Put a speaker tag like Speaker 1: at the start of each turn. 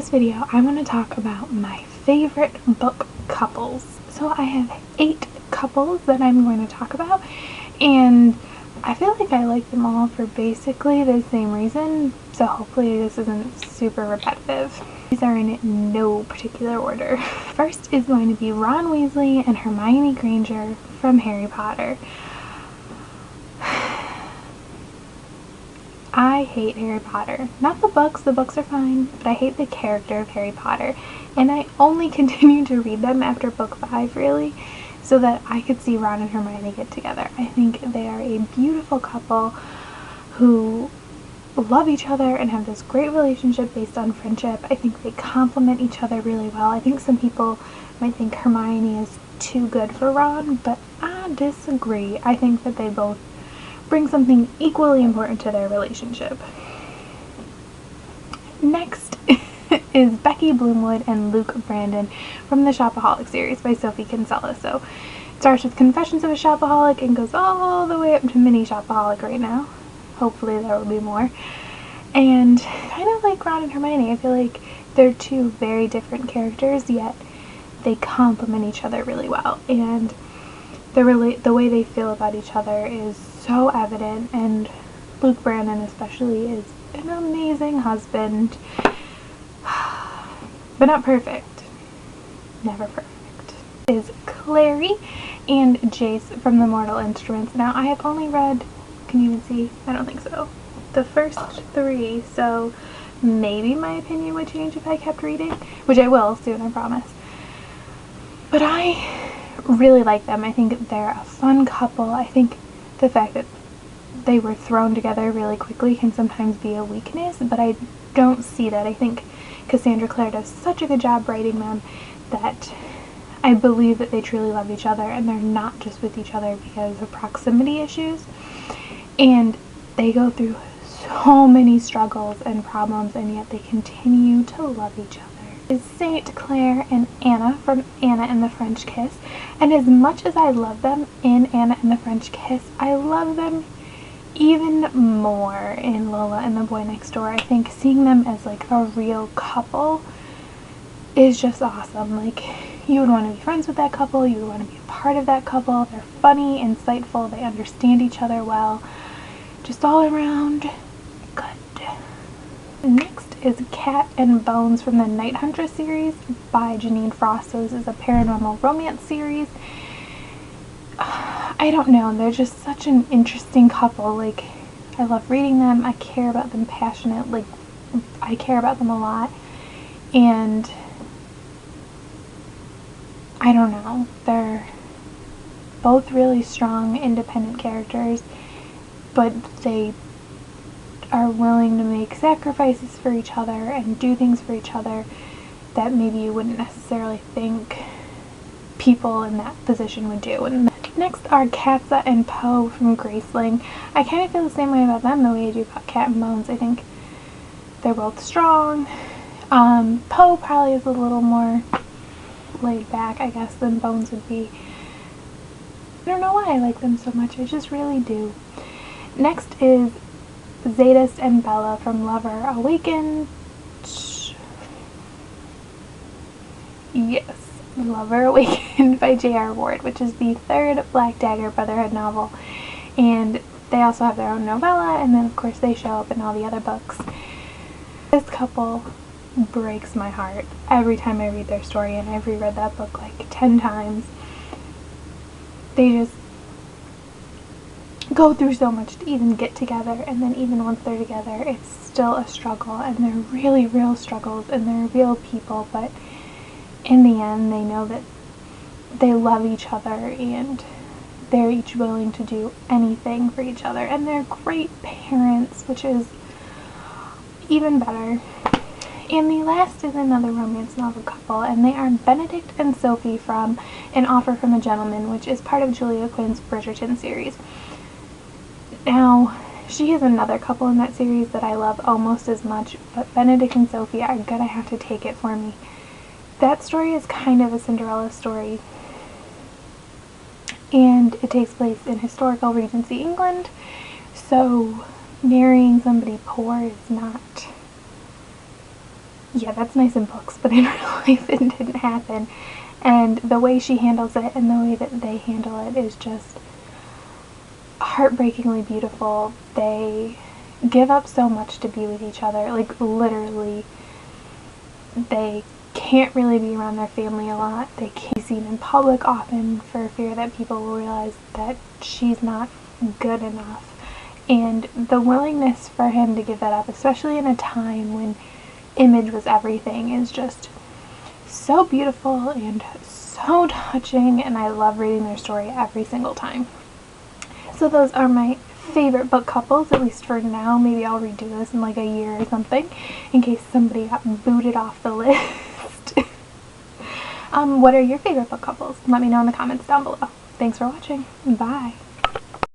Speaker 1: this video, I want to talk about my favorite book couples. So I have 8 couples that I'm going to talk about, and I feel like I like them all for basically the same reason, so hopefully this isn't super repetitive. These are in no particular order. First is going to be Ron Weasley and Hermione Granger from Harry Potter. I hate Harry Potter. Not the books are fine, but I hate the character of Harry Potter. And I only continued to read them after book 5, really, so that I could see Ron and Hermione get together. I think they are a beautiful couple who love each other and have this great relationship based on friendship. I think they complement each other really well. I think some people might think Hermione is too good for Ron, but I disagree. I think that they both bring something equally important to their relationship. Next is Becky Bloomwood and Luke Brandon from the Shopaholic series by Sophie Kinsella. So it starts with Confessions of a Shopaholic and goes all the way up to Mini Shopaholic right now. Hopefully there will be more. And kind of like Ron and Hermione, I feel like they're two very different characters, yet they complement each other really well. And the way they feel about each other is so evident, and Luke Brandon especially is an amazing husband. But not perfect. Never perfect. Is Clary and Jace from the Mortal Instruments. Now I have only read, can you even see? I don't think so. The first 3, so maybe my opinion would change if I kept reading, which I will soon, I promise. But I really like them. I think they're a fun couple. I think the fact that they were thrown together really quickly can sometimes be a weakness, but I don't see that. I think Cassandra Clare does such a good job writing them that I believe that they truly love each other, and they're not just with each other because of proximity issues. And they go through so many struggles and problems, and yet they continue to love each other. Is St. Clair and Anna from Anna and the French Kiss. And as much as I love them in Anna and the French Kiss, I love them even more in Lola and the Boy Next Door. I think seeing them as like a real couple is just awesome. Like, you would want to be friends with that couple, you would want to be a part of that couple. They're funny, insightful, they understand each other well. Just all around good. Next is Cat and Bones from the Night Huntress series by Jeaniene Frost. So this is a paranormal romance series. I don't know, they're just such an interesting couple. Like, I love reading them, I care about them passionately, I care about them a lot, and I don't know, they're both really strong, independent characters, but they are willing to make sacrifices for each other and do things for each other that maybe you wouldn't necessarily think people in that position would do. And next are Katsa and Poe from Graceling. I kind of feel the same way about them the way I do about Cat and Bones. I think they're both strong. Poe probably is a little more laid back, I guess, than Bones would be. I don't know why I like them so much, I just really do. Next is Zsadist and Bella from Lover Awakened. Yes, Lover Awakened by J.R. Ward, which is the 3rd Black Dagger Brotherhood novel. And they also have their own novella, and then of course they show up in all the other books. This couple breaks my heart every time I read their story, and I've reread that book like 10 times. They just go through so much to even get together, and then even once they're together, it's still a struggle, and they're really real struggles, and they're real people, but in the end they know that they love each other, and they're each willing to do anything for each other, and they're great parents, which is even better. And the last is another romance novel couple, and they are Benedict and Sophie from An Offer from a Gentleman, which is part of Julia Quinn's Bridgerton series. Now, she is another couple in that series that I love almost as much, but Benedict and Sophie are gonna have to take it for me. That story is kind of a Cinderella story, and it takes place in historical Regency England, so marrying somebody poor is not yeah, that's nice in books, but in real life it didn't happen. And the way she handles it and the way that they handle it is just heartbreakingly beautiful. They give up so much to be with each other. Like, literally, they can't really be around their family a lot. They can't be seen in public often for fear that people will realize that she's not good enough. And the willingness for him to give that up, especially in a time when image was everything, is just so beautiful and so touching, and I love reading their story every single time. So those are my favorite book couples, at least for now. Maybe I'll redo this in like a year or something, in case somebody got booted off the list. What are your favorite book couples? Let me know in the comments down below. Thanks for watching. Bye.